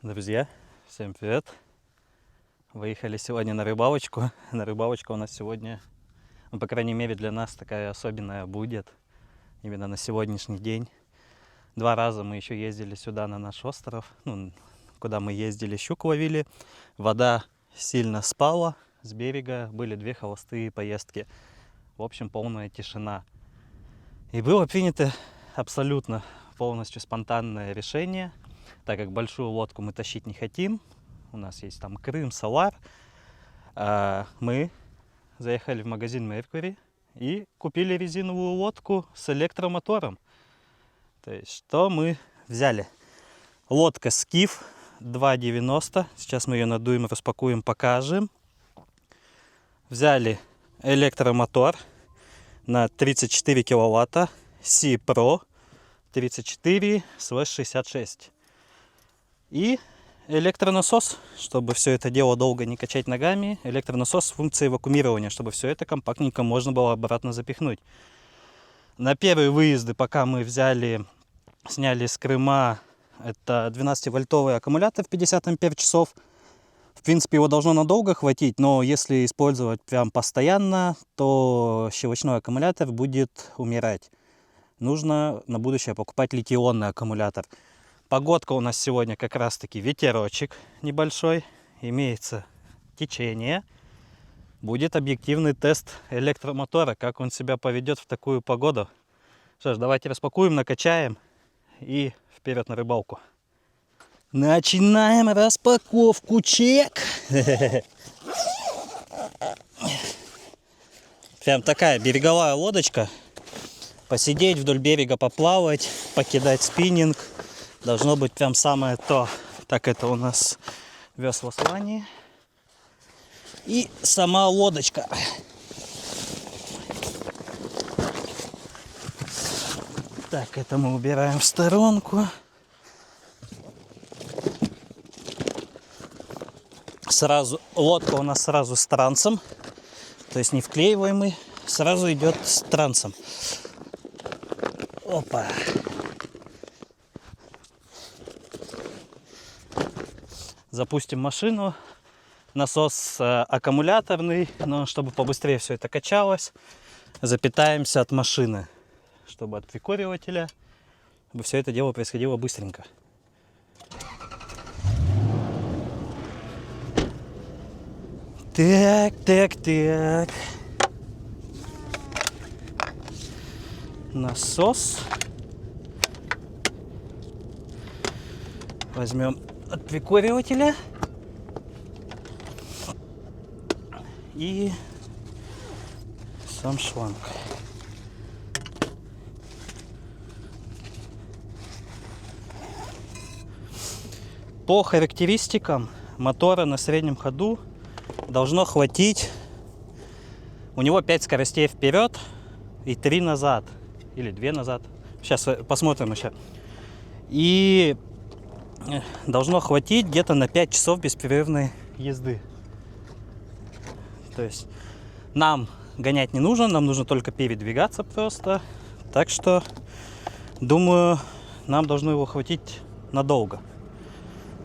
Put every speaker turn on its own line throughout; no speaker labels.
Друзья, всем привет! Выехали сегодня на рыбалочку. На рыбалочку у нас сегодня, ну, по крайней мере для нас, такая особенная будет. Именно на сегодняшний день. 2 раза мы еще ездили сюда на наш остров, куда мы ездили, щук ловили. Вода сильно спала с берега, были 2 холостые поездки. В общем, полная тишина. И было принято абсолютно полностью спонтанное решение. Так как большую лодку мы тащить не хотим, у нас есть там Крым, Салар, мы заехали в магазин Mercury и купили резиновую лодку с электромотором. То есть, что мы взяли? Лодка Skiff 2.90, сейчас мы ее надуем, распакуем, покажем. Взяли электромотор на 34 киловатта, Sea Pro 34/66. И электронасос, чтобы все это дело долго не качать ногами. Электронасос с функцией вакуумирования, чтобы все это компактненько можно было обратно запихнуть. На первые выезды, пока мы сняли с Крыма, это 12-вольтовый аккумулятор 50 ампер-часов. В принципе, его должно надолго хватить, но если использовать прям постоянно, то щелочной аккумулятор будет умирать. Нужно на будущее покупать литий-ионный аккумулятор. Погодка у нас сегодня как раз таки ветерочек небольшой, имеется течение. Будет объективный тест электромотора, как он себя поведет в такую погоду. Что ж, давайте распакуем, накачаем и вперед на рыбалку. Начинаем распаковку, чек! Прям такая береговая лодочка. Посидеть вдоль берега, поплавать, покидать спиннинг. Должно быть прям самое то. Так, это у нас весла Слани. И сама лодочка. Так, это мы убираем в сторонку. Лодка у нас сразу с трансом. То есть не вклеиваемый. Сразу идет с трансом. Опа. Запустим машину. Насос аккумуляторный, но чтобы побыстрее все это качалось, запитаемся от машины, чтобы от прикуривателя, чтобы все это дело происходило быстренько. Так. Насос. Возьмем от прикуривателя и сам шланг. По характеристикам мотора на среднем ходу должно хватить. У него 5 скоростей вперед и 3 назад. Или 2 назад. Сейчас посмотрим еще. И должно хватить где-то на 5 часов беспрерывной езды. То есть нам гонять не нужно, нам нужно только передвигаться просто. Так что, думаю, нам должно его хватить надолго.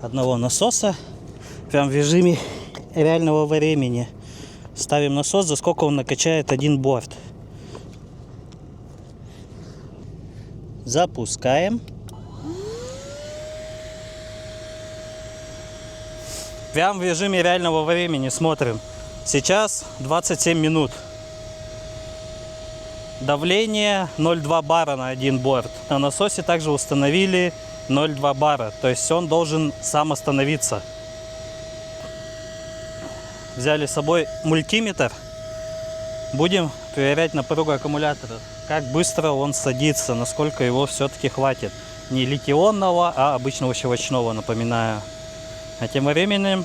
Одного насоса, прям в режиме реального времени. Ставим насос, за сколько он накачает один борт. Запускаем. Прям в режиме реального времени смотрим. Сейчас 27 минут. Давление 0,2 бара на один борт. На насосе также установили 0,2 бара. То есть он должен сам остановиться. Взяли с собой мультиметр. Будем проверять напругу аккумулятора. Как быстро он садится, насколько его все-таки хватит. Не литий-ионного, а обычного щелочного, напоминаю. А тем временем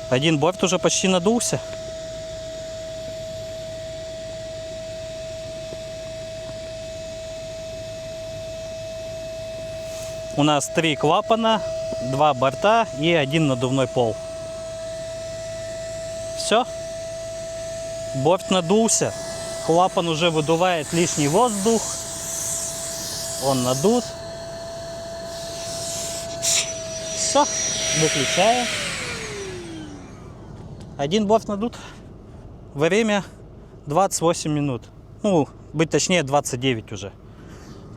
один борт уже почти надулся. У нас 3 клапана, 2 борта и 1 надувной пол. Все. Борт надулся. Клапан уже выдувает лишний воздух. Он надут. все, выключаем. Один борт надут. Время 28 минут. Ну, быть точнее, 29 уже.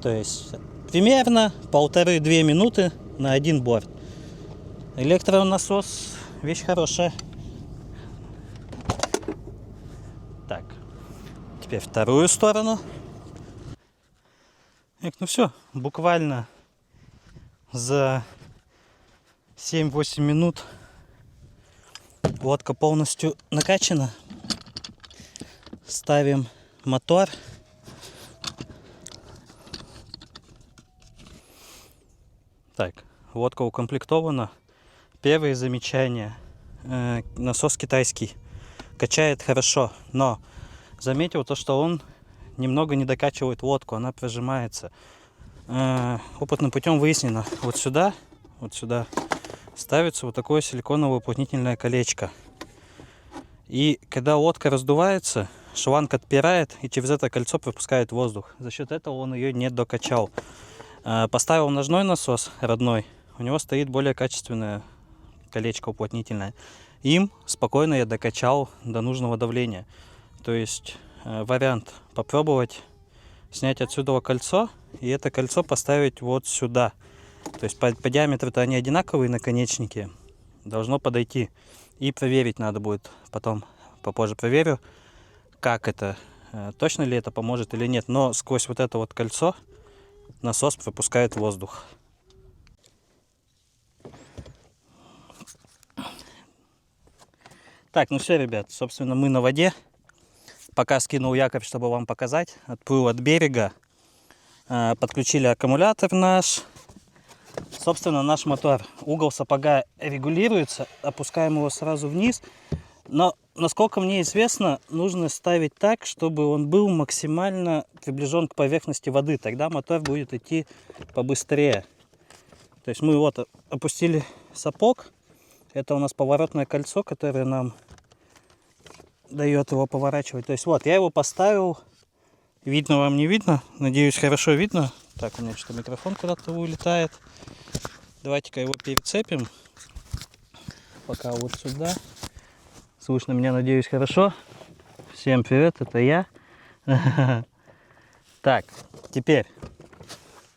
То есть примерно 1,5-2 минуты на один борт. Электронасос, вещь хорошая. Так, теперь вторую сторону. Ну все, буквально за 7-8 минут лодка полностью накачана. Ставим мотор. Так, лодка укомплектована. Первые замечания. Насос китайский. Качает хорошо, но заметил то, что он немного не докачивает лодку, она прижимается. Опытным путем выяснено, вот сюда ставится вот такое силиконовое уплотнительное колечко. И когда лодка раздувается, шланг отпирает и через это кольцо пропускает воздух. За счет этого он ее не докачал. Поставил ножной насос, родной, у него стоит более качественное колечко уплотнительное. Им спокойно я докачал до нужного давления. То есть вариант попробовать снять отсюда кольцо и это кольцо поставить вот сюда. То есть по диаметру-то они одинаковые наконечники. Должно подойти. И проверить надо будет потом, попозже проверю, как это, точно ли это поможет или нет. Но сквозь вот это вот кольцо насос пропускает воздух. Так, ну все, ребят, собственно, мы на воде. Пока скинул якорь, чтобы вам показать. Отплыл от берега. Подключили аккумулятор наш. Собственно, наш мотор. Угол сапога регулируется. Опускаем его сразу вниз. Но, насколько мне известно, нужно ставить так, чтобы он был максимально приближен к поверхности воды. Тогда мотор будет идти побыстрее. То есть мы вот опустили сапог. Это у нас поворотное кольцо, которое нам дает его поворачивать. То есть вот, я его поставил. Видно вам, не видно? Надеюсь, хорошо видно. Так, у меня что-то микрофон куда-то улетает. Давайте-ка его перецепим. Пока вот сюда. Слышно меня, надеюсь, хорошо. Всем привет, это я. Так, теперь.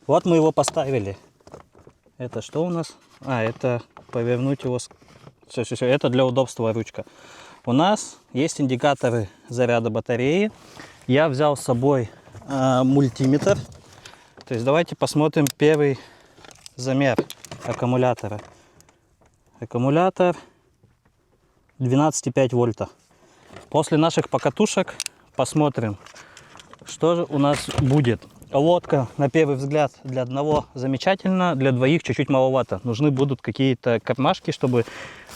Вот мы его поставили. Это что у нас? Это повернуть его. Все. Это для удобства ручка. У нас есть индикаторы заряда батареи. Я взял с собой мультиметр. То есть давайте посмотрим первый замер аккумулятора. Аккумулятор 12,5 вольта. После наших покатушек посмотрим, что же у нас будет. Лодка, на первый взгляд, для одного замечательно, для двоих чуть-чуть маловато. Нужны будут какие-то кармашки, чтобы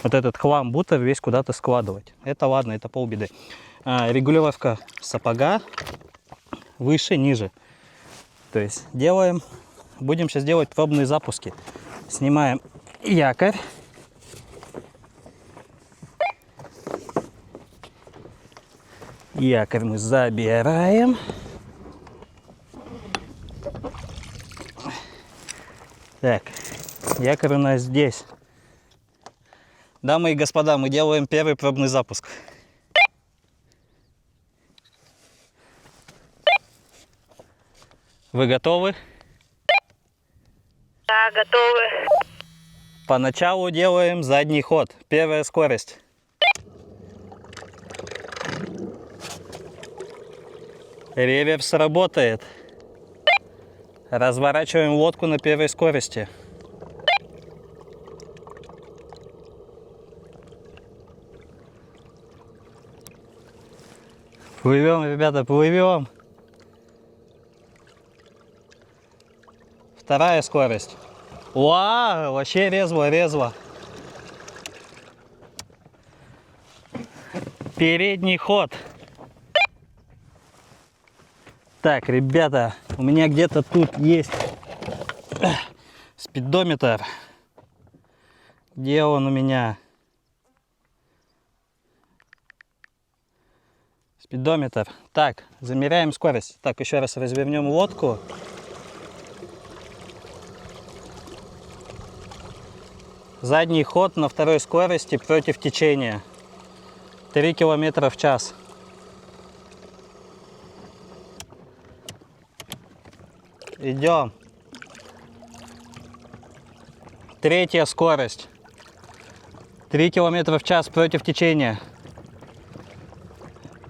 вот этот хлам, бутер весь куда-то складывать. Это ладно, это полбеды. Регулировка сапога выше, ниже. То есть будем сейчас делать пробные запуски. Снимаем якорь. Якорь мы забираем. Так, якорь у нас здесь. Дамы и господа, мы делаем первый пробный запуск. Вы готовы?
Да, готовы.
Поначалу делаем задний ход. Первая скорость. Реверс работает. Разворачиваем лодку на первой скорости. Плывем, ребята, плывем. Вторая скорость. Вау, вообще резво. Передний ход. Так, ребята, у меня где-то тут есть спидометр. Где он у меня? Спидометр. Так, замеряем скорость. Так, еще раз развернем лодку. Задний ход на второй скорости против течения. 3 км в час. Идем. Третья скорость. 3 км в час против течения.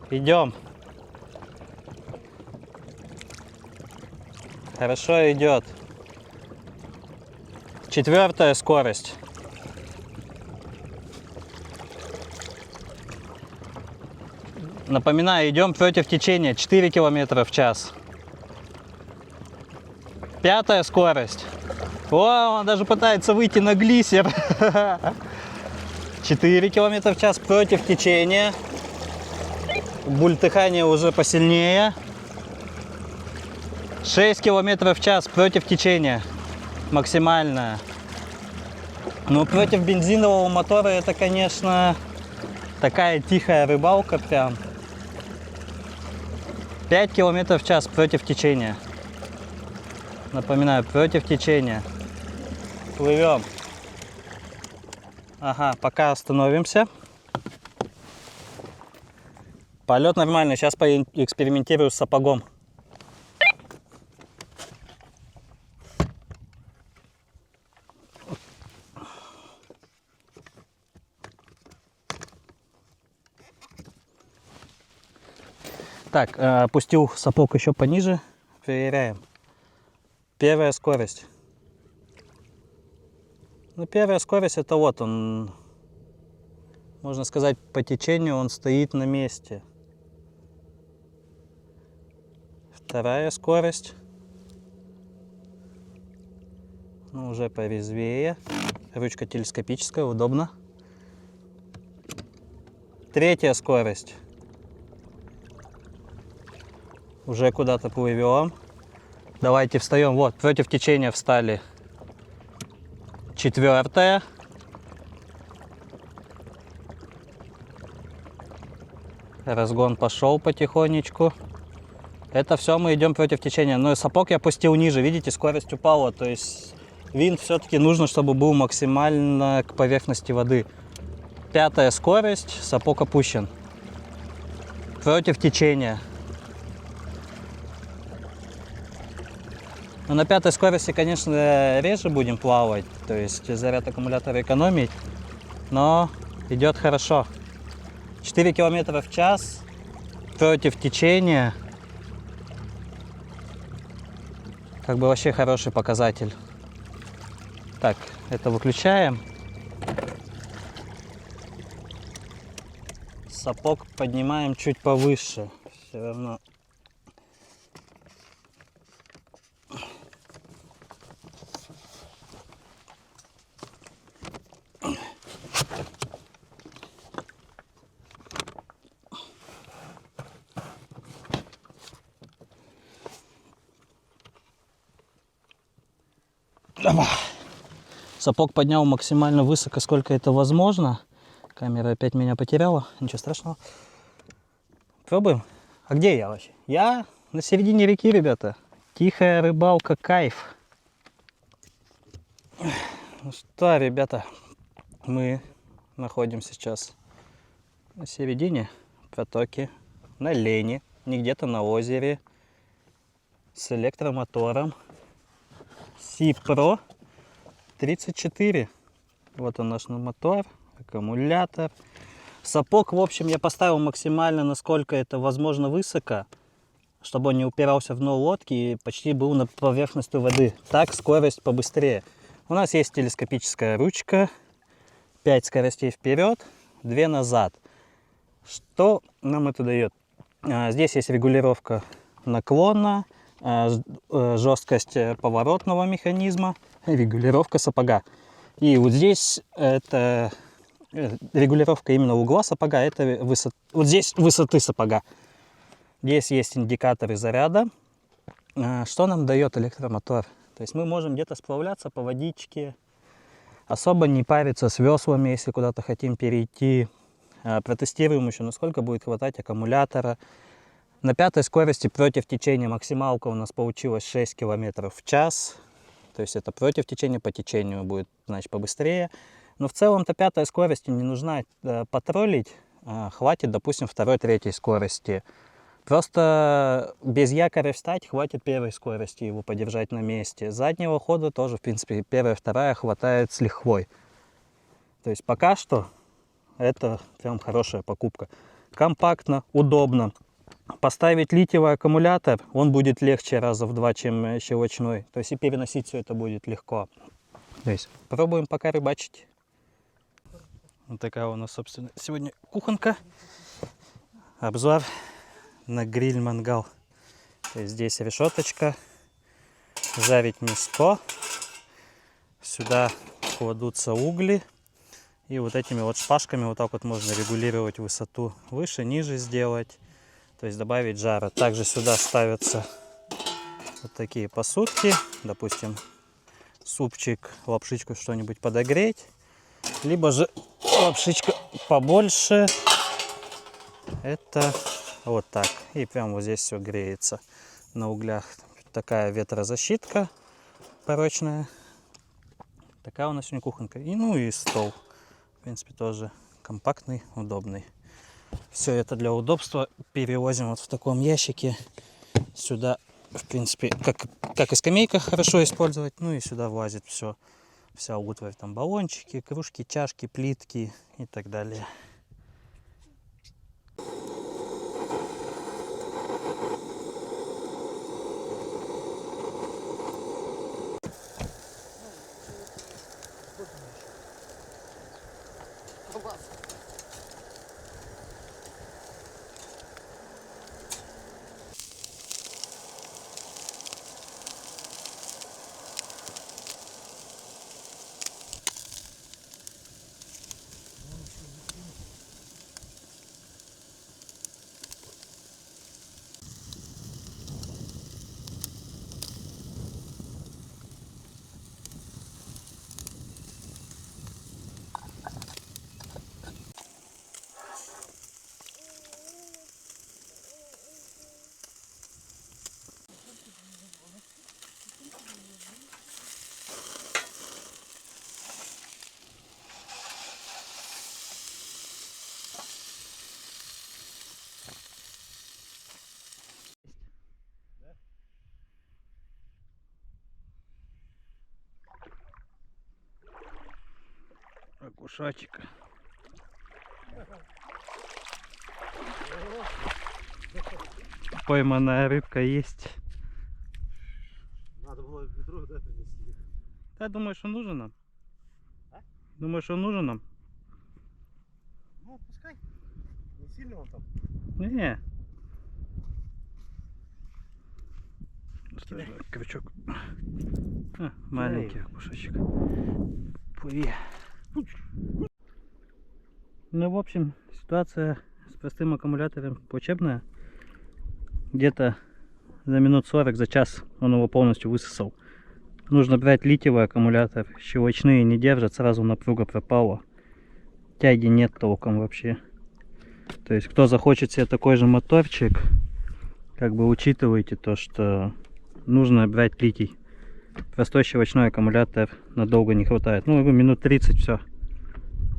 Идем. Хорошо идет. Четвертая скорость. Напоминаю, идем против течения. 4 км в час. Пятая скорость. О, он даже пытается выйти на глиссер. 4 км в час против течения. Бультыхание уже посильнее. 6 км в час против течения. Максимальная. Но против бензинового мотора это, конечно, такая тихая рыбалка прям. 5 км в час против течения. Напоминаю, против течения. Плывем. Ага, пока остановимся. Полет нормальный. Сейчас поэкспериментирую с сапогом. Так, опустил сапог еще пониже. Проверяем. Первая скорость. Ну, первая скорость это вот он. Можно сказать, по течению он стоит на месте. Вторая скорость. Ну, уже порезвее. Ручка телескопическая, удобно. Третья скорость. Уже куда-то плывем. Давайте встаем. Вот, против течения встали. Четвертая. Разгон пошел потихонечку. Это все мы идем против течения. Но сапог я опустил ниже. Видите, скорость упала. То есть винт все-таки нужно, чтобы был максимально к поверхности воды. Пятая скорость. Сапог опущен. Против течения. Но на пятой скорости, конечно, реже будем плавать. То есть заряд аккумулятора экономить. Но идет хорошо. 4 км в час против течения. Как бы вообще хороший показатель. Так, это выключаем. Сапог поднимаем чуть повыше. Все равно. Сапог поднял максимально высоко, сколько это возможно. Камера опять меня потеряла. Ничего страшного. Пробуем. А где я вообще? Я на середине реки, ребята. Тихая рыбалка, кайф. Ну что, ребята, мы находимся сейчас на середине протоки, на лени, не где-то на озере, с электромотором. Сипро 34. Вот он наш мотор, аккумулятор. Сапог, в общем, я поставил максимально, насколько это возможно, высоко, чтобы он не упирался в дно лодки и почти был на поверхности воды. Так скорость побыстрее. У нас есть телескопическая ручка. 5 скоростей вперед, 2 назад. Что нам это дает? Здесь есть регулировка наклона, жесткость поворотного механизма, регулировка сапога. И вот здесь это регулировка именно угла сапога, это вот здесь высоты сапога. Здесь есть индикаторы заряда. Что нам дает электромотор? То есть мы можем где-то сплавляться по водичке, особо не париться с веслами, если куда-то хотим перейти. Протестируем еще, насколько будет хватать аккумулятора. На пятой скорости против течения максималка у нас получилось 6 км в час. То есть это против течения, по течению будет, значит, побыстрее. Но в целом-то 5-я скорость не нужна патрулить. Хватит, допустим, 2-й, 3-й скорости. Просто без якоря встать хватит 1-й скорости его подержать на месте. Заднего хода тоже, в принципе, 1-я, 2-я хватает с лихвой. То есть пока что это прям хорошая покупка. Компактно, удобно. Поставить литиевый аккумулятор, он будет легче раза в 2, чем щелочной. То есть и переносить все это будет легко. То есть пробуем пока рыбачить. Вот такая у нас, собственно, сегодня кухонка. Обзор на гриль-мангал. То есть здесь решеточка. Жарить мяско. Сюда кладутся угли. И вот этими вот шпажками вот так вот можно регулировать высоту. Выше, ниже сделать. То есть добавить жара. Также сюда ставятся вот такие посудки. Допустим, супчик, лапшичку что-нибудь подогреть. Либо же лапшичка побольше. Это вот так. И прям вот здесь все греется на углях. Такая ветрозащитка порочная. Такая у нас сегодня кухонка. И ну и стол. В принципе, тоже компактный, удобный. Все это для удобства перевозим вот в таком ящике. Сюда, в принципе, как и скамейка хорошо использовать. Ну и сюда влазит все. Вся утварь, там баллончики, кружки, чашки, плитки и так далее. Кушачек. Пойманная рыбка есть.
Надо было ведро принести.
Да, думаешь, он нужен нам?
А?
Думаешь, он нужен нам?
Ну, пускай. Не сильно он там.
Не. Что же, крючок. Маленький кушачек. Плыви. Ну, в общем, ситуация с простым аккумулятором плачебная. Где-то за минут 40, за час он его полностью высосал. Нужно брать литиевый аккумулятор. Щелочные не держат, сразу напруга пропала. Тяги нет толком вообще. То есть, кто захочет себе такой же моторчик, как бы учитывайте то, что нужно брать литий. Простой щелочной аккумулятор надолго не хватает. Ну, минут 30, все.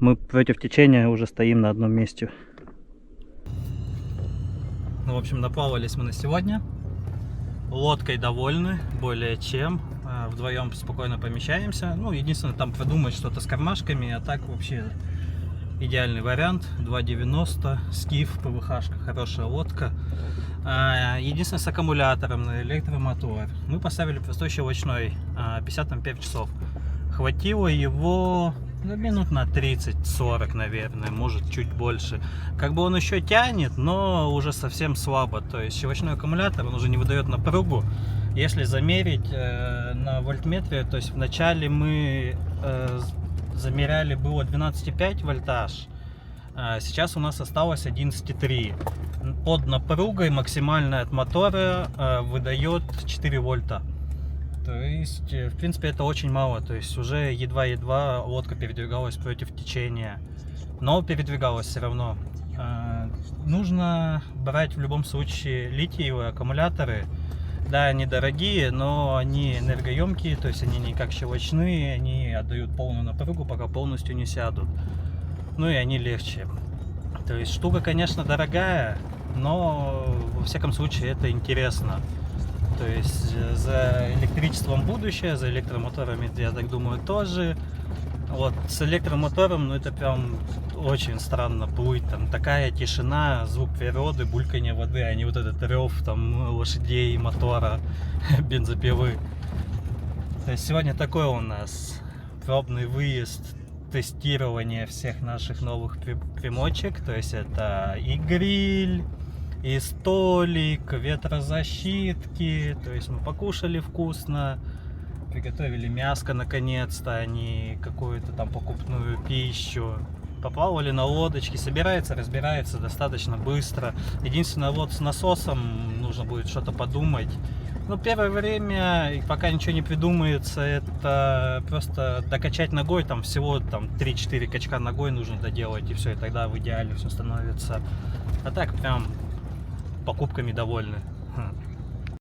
Мы против течения уже стоим на одном месте. Ну, в общем, наплавались мы на сегодня. Лодкой довольны, более чем. Вдвоем спокойно помещаемся. Ну, единственное, там продумать что-то с кармашками, а так вообще идеальный вариант. 2,90, скиф, ПВХ-шка, хорошая лодка. Единственное, с аккумулятором на электромотор. Мы поставили простой щелочной, 50 ампер часов. Хватило его минут на 30-40, наверное, может чуть больше. Как бы он еще тянет, но уже совсем слабо. То есть щелочной аккумулятор, он уже не выдает напругу. Если замерить на вольтметре, то есть вначале мы замеряли, было 12,5 вольтаж. Сейчас у нас осталось 11,3. Под напругой максимальная от мотора выдает 4 вольта. То есть, в принципе, это очень мало. То есть уже едва-едва лодка передвигалась против течения. Но передвигалась все равно. Нужно брать в любом случае литиевые аккумуляторы. Да, они дорогие, но они энергоемкие, то есть они не как щелочные, они отдают полную напругу, пока полностью не сядут. Ну и они легче. То есть штука, конечно, дорогая, но во всяком случае это интересно. То есть за электричеством будущее, за электромоторами, я так думаю, тоже. Вот с электромотором, ну это прям очень странно будет. Там такая тишина, звук природы, бульканье воды, а не вот этот рев там лошадей, мотора, бензопилы. То есть сегодня такой у нас пробный выезд, тестирование всех наших новых примочек. То есть это и гриль, и столик, ветрозащитки. То есть мы покушали вкусно, приготовили мяско наконец-то, а не какую-то там покупную пищу. Поплавали на лодочке, собирается, разбирается достаточно быстро. Единственное, вот с насосом нужно будет что-то подумать. Ну, первое время, пока ничего не придумается, это просто докачать ногой, там всего там 3-4 качка ногой нужно доделать, и все, и тогда в идеале все становится. А так прям покупками довольны.